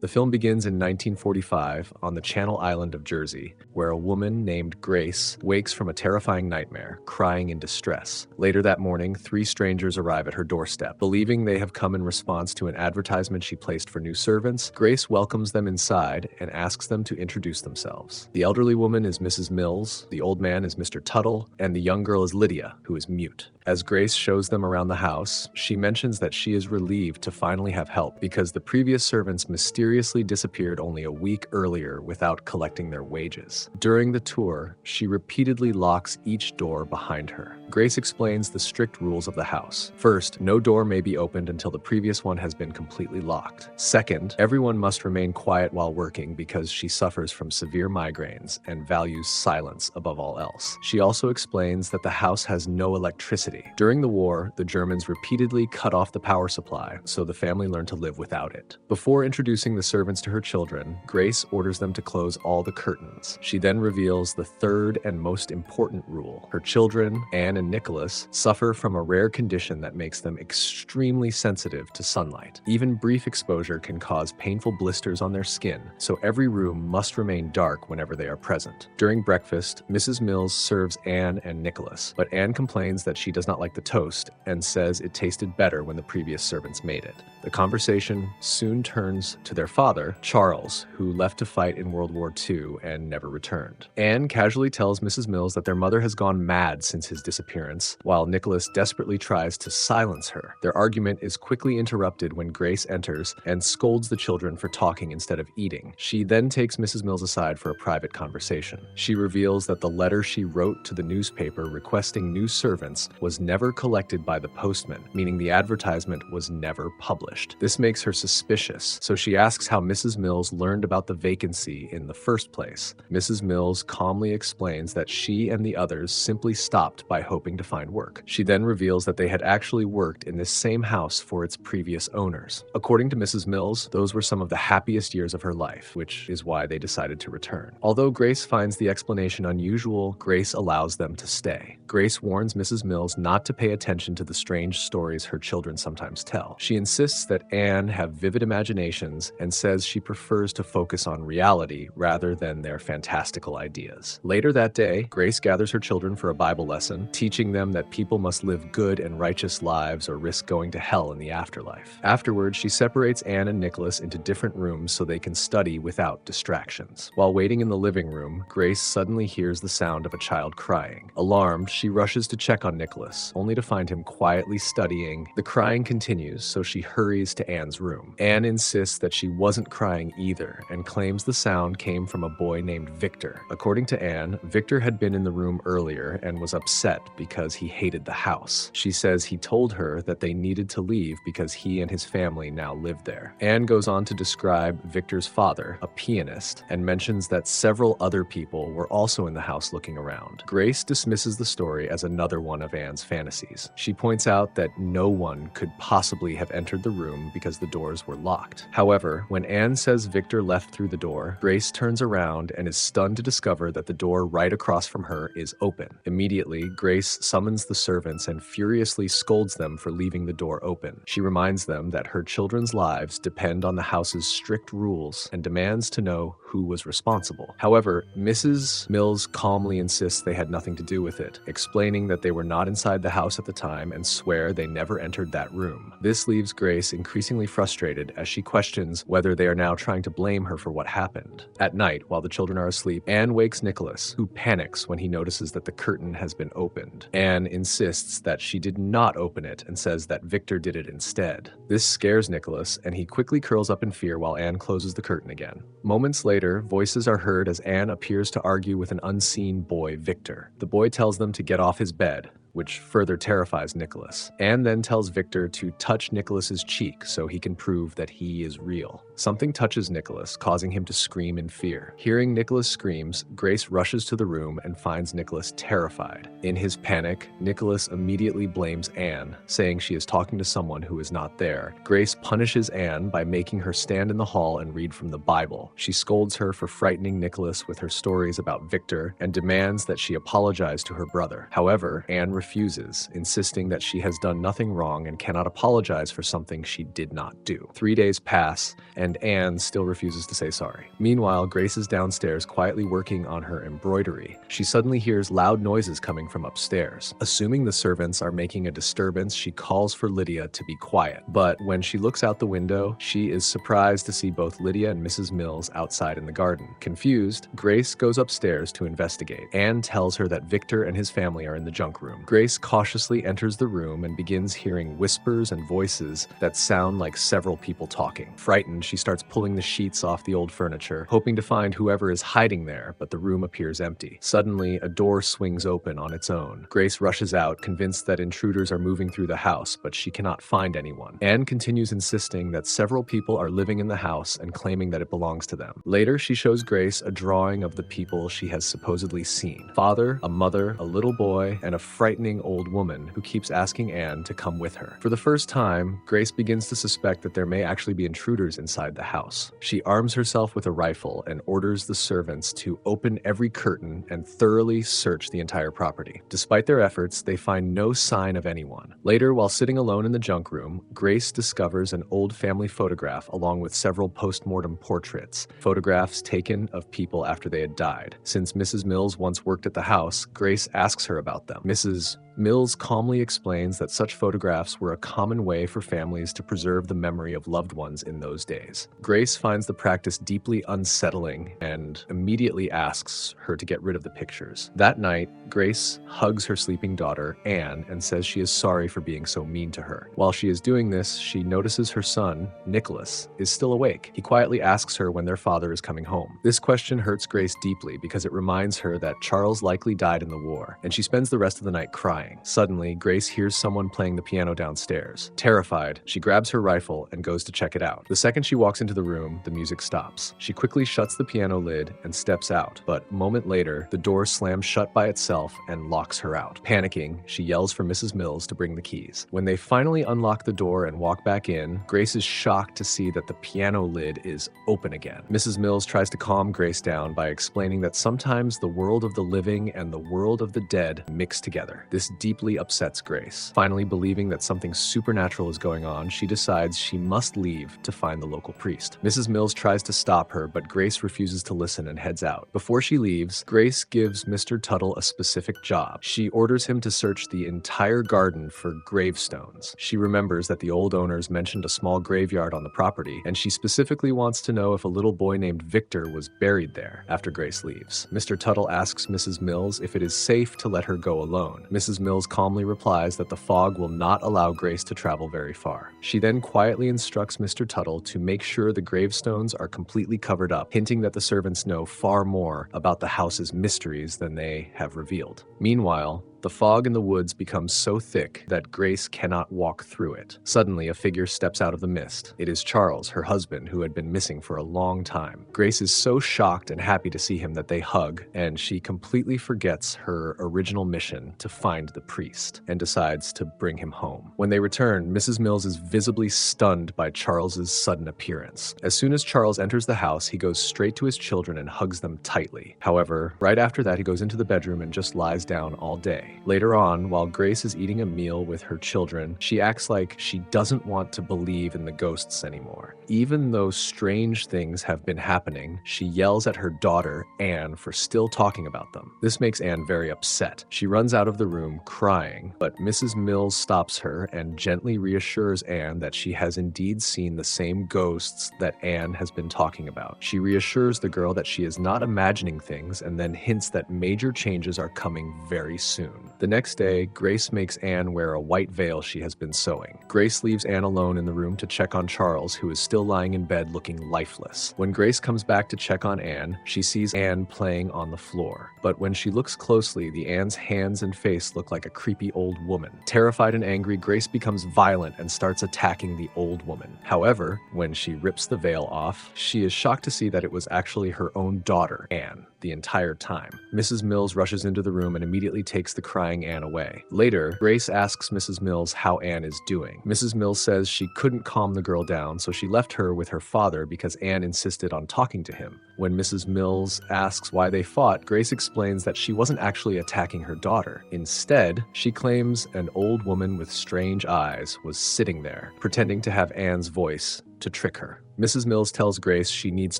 The film begins in 1945 on the Channel Island of Jersey, where a woman named Grace wakes from a terrifying nightmare, crying in distress. Later that morning, 3 strangers arrive at her doorstep. Believing they have come in response to an advertisement she placed for new servants, Grace welcomes them inside and asks them to introduce themselves. The elderly woman is Mrs. Mills, the old man is Mr. Tuttle, and the young girl is Lydia, who is mute. As Grace shows them around the house, she mentions that she is relieved to finally have help because the previous servants mysteriously disappeared only a week earlier without collecting their wages. During the tour, she repeatedly locks each door behind her. Grace explains the strict rules of the house. First, no door may be opened until the previous one has been completely locked. Second, everyone must remain quiet while working because she suffers from severe migraines and values silence above all else. She also explains that the house has no electricity. During the war, the Germans repeatedly cut off the power supply, so the family learned to live without it. Before introducing the servants to her children, Grace orders them to close all the curtains. She then reveals the third and most important rule. Her children, Anne and Nicholas, suffer from a rare condition that makes them extremely sensitive to sunlight. Even brief exposure can cause painful blisters on their skin, so every room must remain dark whenever they are present. During breakfast, Mrs. Mills serves Anne and Nicholas, but Anne complains that she does not like the toast and says it tasted better when the previous servants made it. The conversation soon turns to their father, Charles, who left to fight in World War II and never returned. Anne casually tells Mrs. Mills that their mother has gone mad since his disappearance, while Nicholas desperately tries to silence her. Their argument is quickly interrupted when Grace enters and scolds the children for talking instead of eating. She then takes Mrs. Mills aside for a private conversation. She reveals that the letter she wrote to the newspaper requesting new servants was never collected by the postman, meaning the advertisement was never published. This makes her suspicious, so she asks how Mrs. Mills learned about the vacancy in the first place. Mrs. Mills calmly explains that she and the others simply stopped by hoping to find work. She then reveals that they had actually worked in this same house for its previous owners. According to Mrs. Mills, those were some of the happiest years of her life, which is why they decided to return. Although Grace finds the explanation unusual, Grace allows them to stay. Grace warns Mrs. Mills not to pay attention to the strange stories her children sometimes tell. She insists that Anne have vivid imaginations and says she prefers to focus on reality rather than their fantastical ideas. Later that day, Grace gathers her children for a Bible lesson, teaching them that people must live good and righteous lives or risk going to hell in the afterlife. Afterwards, she separates Anne and Nicholas into different rooms so they can study without distractions. While waiting in the living room, Grace suddenly hears the sound of a child crying. Alarmed, she rushes to check on Nicholas, only to find him quietly studying. The crying continues, so she hurries to Anne's room. Anne insists that she wasn't crying either and claims the sound came from a boy named Victor. According to Anne, Victor had been in the room earlier and was upset because he hated the house. She says he told her that they needed to leave because he and his family now lived there. Anne goes on to describe Victor's father, a pianist, and mentions that several other people were also in the house looking around. Grace dismisses the story as another one of Anne's fantasies. She points out that no one could possibly have entered the room because the doors were locked. However, when Anne says Victor left through the door, Grace turns around and is stunned to discover that the door right across from her is open. Immediately, Grace summons the servants and furiously scolds them for leaving the door open. She reminds them that her children's lives depend on the house's strict rules and demands to know who was responsible. However, Mrs. Mills calmly insists they had nothing to do with it, explaining that they were not inside the house at the time and swear they never entered that room. This leaves Grace increasingly frustrated as she questions whether they are now trying to blame her for what happened. At night, while the children are asleep, Anne wakes Nicholas, who panics when he notices that the curtain has been opened. Anne insists that she did not open it and says that Victor did it instead. This scares Nicholas, and he quickly curls up in fear while Anne closes the curtain again. Moments later, voices are heard as Anne appears to argue with an unseen boy, Victor. The boy tells them to get off his bed, which further terrifies Nicholas. Anne then tells Victor to touch Nicholas's cheek so he can prove that he is real. Something touches Nicholas, causing him to scream in fear. Hearing Nicholas screams, Grace rushes to the room and finds Nicholas terrified. In his panic, Nicholas immediately blames Anne, saying she is talking to someone who is not there. Grace punishes Anne by making her stand in the hall and read from the Bible. She scolds her for frightening Nicholas with her stories about Victor and demands that she apologize to her brother. However, Anne refuses, insisting that she has done nothing wrong and cannot apologize for something she did not do. 3 days pass, and Anne still refuses to say sorry. Meanwhile, Grace is downstairs quietly working on her embroidery. She suddenly hears loud noises coming from upstairs. Assuming the servants are making a disturbance, she calls for Lydia to be quiet. But when she looks out the window, she is surprised to see both Lydia and Mrs. Mills outside in the garden. Confused, Grace goes upstairs to investigate. Anne tells her that Victor and his family are in the junk room. Grace cautiously enters the room and begins hearing whispers and voices that sound like several people talking. Frightened, she starts pulling the sheets off the old furniture, hoping to find whoever is hiding there, but the room appears empty. Suddenly, a door swings open on its own. Grace rushes out, convinced that intruders are moving through the house, but she cannot find anyone. Anne continues insisting that several people are living in the house and claiming that it belongs to them. Later, she shows Grace a drawing of the people she has supposedly seen: father, a mother, a little boy, and a frightening old woman who keeps asking Anne to come with her. For the first time, Grace begins to suspect that there may actually be intruders inside the house. She arms herself with a rifle and orders the servants to open every curtain and thoroughly search the entire property. Despite their efforts, they find no sign of anyone. Later, while sitting alone in the junk room, Grace discovers an old family photograph along with several post-mortem portraits, photographs taken of people after they had died. Since Mrs. Mills once worked at the house, Grace asks her about them. Mrs. Mills calmly explains that such photographs were a common way for families to preserve the memory of loved ones in those days. Grace finds the practice deeply unsettling and immediately asks her to get rid of the pictures. That night, Grace hugs her sleeping daughter, Anne, and says she is sorry for being so mean to her. While she is doing this, she notices her son, Nicholas, is still awake. He quietly asks her when their father is coming home. This question hurts Grace deeply because it reminds her that Charles likely died in the war, and she spends the rest of the night crying. Suddenly, Grace hears someone playing the piano downstairs. Terrified, she grabs her rifle and goes to check it out. The second she walks into the room, the music stops. She quickly shuts the piano lid and steps out, but a moment later, the door slams shut by itself and locks her out. Panicking, she yells for Mrs. Mills to bring the keys. When they finally unlock the door and walk back in, Grace is shocked to see that the piano lid is open again. Mrs. Mills tries to calm Grace down by explaining that sometimes the world of the living and the world of the dead mix together. This deeply upsets Grace. Finally, believing that something supernatural is going on, she decides she must leave to find the local priest. Mrs. Mills tries to stop her, but Grace refuses to listen and heads out. Before she leaves, Grace gives Mr. Tuttle a specific job. She orders him to search the entire garden for gravestones. She remembers that the old owners mentioned a small graveyard on the property, and she specifically wants to know if a little boy named Victor was buried there after Grace leaves. Mr. Tuttle asks Mrs. Mills if it is safe to let her go alone. Mrs. Mills calmly replies that the fog will not allow Grace to travel very far. She then quietly instructs Mr. Tuttle to make sure the gravestones are completely covered up, hinting that the servants know far more about the house's mysteries than they have revealed. Meanwhile, the fog in the woods becomes so thick that Grace cannot walk through it. Suddenly, a figure steps out of the mist. It is Charles, her husband, who had been missing for a long time. Grace is so shocked and happy to see him that they hug, and she completely forgets her original mission to find the priest and decides to bring him home. When they return, Mrs. Mills is visibly stunned by Charles's sudden appearance. As soon as Charles enters the house, he goes straight to his children and hugs them tightly. However, right after that, he goes into the bedroom and just lies down all day. Later on, while Grace is eating a meal with her children, she acts like she doesn't want to believe in the ghosts anymore. Even though strange things have been happening, she yells at her daughter, Anne, for still talking about them. This makes Anne very upset. She runs out of the room crying, but Mrs. Mills stops her and gently reassures Anne that she has indeed seen the same ghosts that Anne has been talking about. She reassures the girl that she is not imagining things and then hints that major changes are coming very soon. The next day, Grace makes Anne wear a white veil she has been sewing. Grace leaves Anne alone in the room to check on Charles, who is still lying in bed looking lifeless. When Grace comes back to check on Anne, she sees Anne playing on the floor. But when she looks closely, the Anne's hands and face look like a creepy old woman. Terrified and angry, Grace becomes violent and starts attacking the old woman. However, when she rips the veil off, she is shocked to see that it was actually her own daughter, Anne, the entire time. Mrs. Mills rushes into the room and immediately takes the crying Anne away. Later, Grace asks Mrs. Mills how Anne is doing. Mrs. Mills says she couldn't calm the girl down, so she left her with her father because Anne insisted on talking to him. When Mrs. Mills asks why they fought, Grace explains that she wasn't actually attacking her daughter. Instead, she claims an old woman with strange eyes was sitting there, pretending to have Anne's voice to trick her. Mrs. Mills tells Grace she needs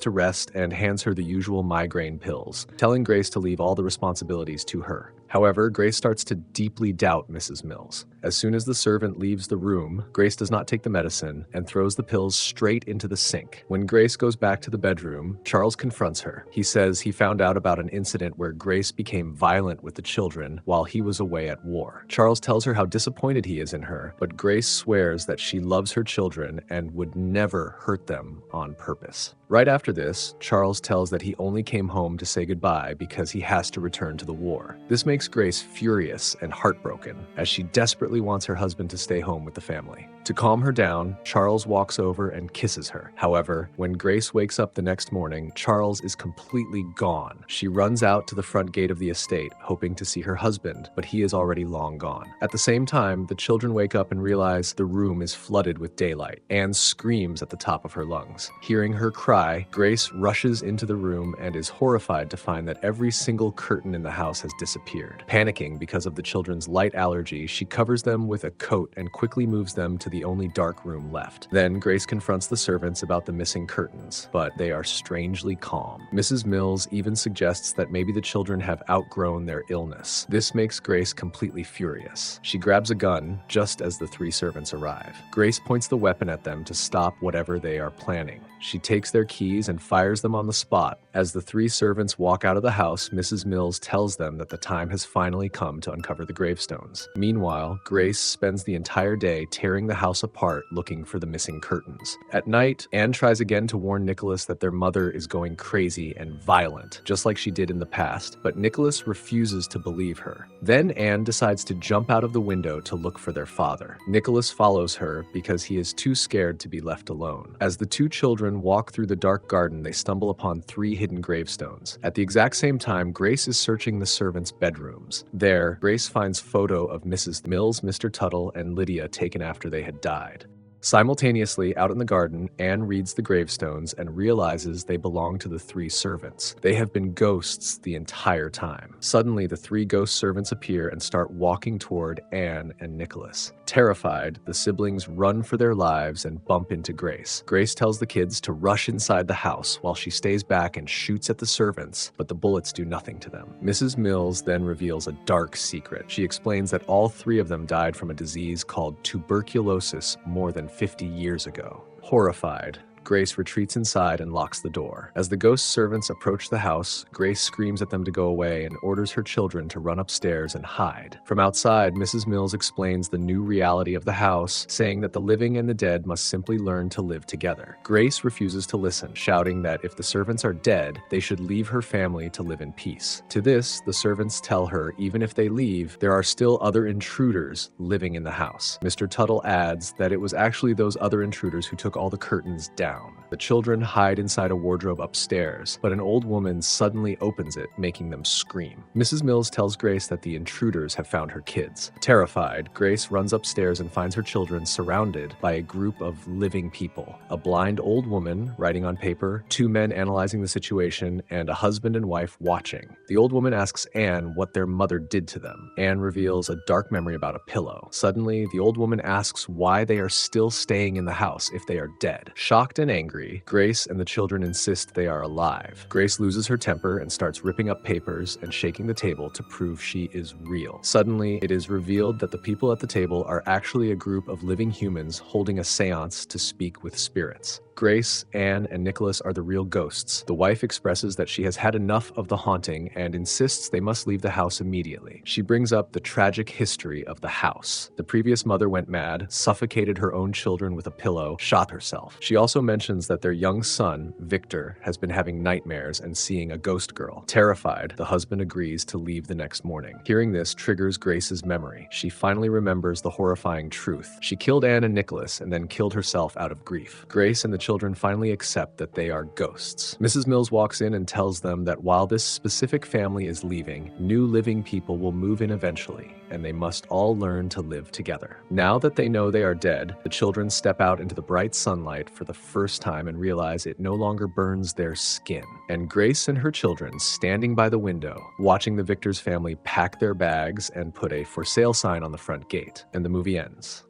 to rest and hands her the usual migraine pills, telling Grace to leave all the responsibilities to her. However, Grace starts to deeply doubt Mrs. Mills. As soon as the servant leaves the room, Grace does not take the medicine and throws the pills straight into the sink. When Grace goes back to the bedroom, Charles confronts her. He says he found out about an incident where Grace became violent with the children while he was away at war. Charles tells her how disappointed he is in her, but Grace swears that she loves her children and would never hurt them on purpose. Right after this, Charles tells that he only came home to say goodbye because he has to return to the war. This makes Grace furious and heartbroken, as she desperately wants her husband to stay home with the family. To calm her down, Charles walks over and kisses her. However, when Grace wakes up the next morning, Charles is completely gone. She runs out to the front gate of the estate, hoping to see her husband, but he is already long gone. At the same time, the children wake up and realize the room is flooded with daylight. Anne screams at the top of her lungs. Hearing her cry, Grace rushes into the room and is horrified to find that every single curtain in the house has disappeared. Panicking because of the children's light allergy, she covers them with a coat and quickly moves them to the only dark room left. Then Grace confronts the servants about the missing curtains, but they are strangely calm. Mrs. Mills even suggests that maybe the children have outgrown their illness. This makes Grace completely furious. She grabs a gun just as the three servants arrive. Grace points the weapon at them to stop whatever they are planning. She takes their keys and fires them on the spot. As the three servants walk out of the house, Mrs. Mills tells them that the time has finally come to uncover the gravestones. Meanwhile, Grace spends the entire day tearing the house apart looking for the missing curtains. At night, Anne tries again to warn Nicholas that their mother is going crazy and violent, just like she did in the past, but Nicholas refuses to believe her. Then Anne decides to jump out of the window to look for their father. Nicholas follows her because he is too scared to be left alone. As the two children walk through the dark garden, they stumble upon three hidden gravestones. At the exact same time, Grace is searching the servants' bedrooms. There, Grace finds photo of Mrs. Mills, Mr. Tuttle, and Lydia taken after they had died. Simultaneously, out in the garden, Anne reads the gravestones and realizes they belong to the three servants. They have been ghosts the entire time. Suddenly, the three ghost servants appear and start walking toward Anne and Nicholas. Terrified, the siblings run for their lives and bump into Grace. Grace tells the kids to rush inside the house while she stays back and shoots at the servants, but the bullets do nothing to them. Mrs. Mills then reveals a dark secret. She explains that all three of them died from a disease called tuberculosis more than 50 years ago. Horrified, Grace retreats inside and locks the door. As the ghost servants approach the house, Grace screams at them to go away and orders her children to run upstairs and hide. From outside, Mrs. Mills explains the new reality of the house, saying that the living and the dead must simply learn to live together. Grace refuses to listen, shouting that if the servants are dead, they should leave her family to live in peace. To this, the servants tell her even if they leave, there are still other intruders living in the house. Mr. Tuttle adds that it was actually those other intruders who took all the curtains down. The children hide inside a wardrobe upstairs, but an old woman suddenly opens it, making them scream. Mrs. Mills tells Grace that the intruders have found her kids. Terrified, Grace runs upstairs and finds her children surrounded by a group of living people. A blind old woman writing on paper, two men analyzing the situation, and a husband and wife watching. The old woman asks Anne what their mother did to them. Anne reveals a dark memory about a pillow. Suddenly, the old woman asks why they are still staying in the house if they are dead. Shocked and angry, Grace and the children insist they are alive. Grace loses her temper and starts ripping up papers and shaking the table to prove she is real. Suddenly, it is revealed that the people at the table are actually a group of living humans holding a séance to speak with spirits. Grace, Anne, and Nicholas are the real ghosts. The wife expresses that she has had enough of the haunting and insists they must leave the house immediately. She brings up the tragic history of the house. The previous mother went mad, suffocated her own children with a pillow, shot herself. She also mentions that their young son, Victor, has been having nightmares and seeing a ghost girl. Terrified, the husband agrees to leave the next morning. Hearing this triggers Grace's memory. She finally remembers the horrifying truth. She killed Anne and Nicholas and then killed herself out of grief. Grace and the children finally accept that they are ghosts. Mrs. Mills walks in and tells them that while this specific family is leaving, new living people will move in eventually, and they must all learn to live together. Now that they know they are dead, the children step out into the bright sunlight for the first time and realize it no longer burns their skin. And Grace and her children standing by the window, watching the Victor's family pack their bags and put a for sale sign on the front gate. And the movie ends.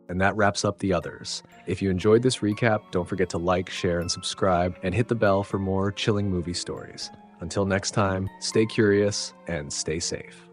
And that wraps up The Others. If you enjoyed this recap, don't forget to like, share, and subscribe, and hit the bell for more chilling movie stories. Until next time, stay curious and stay safe.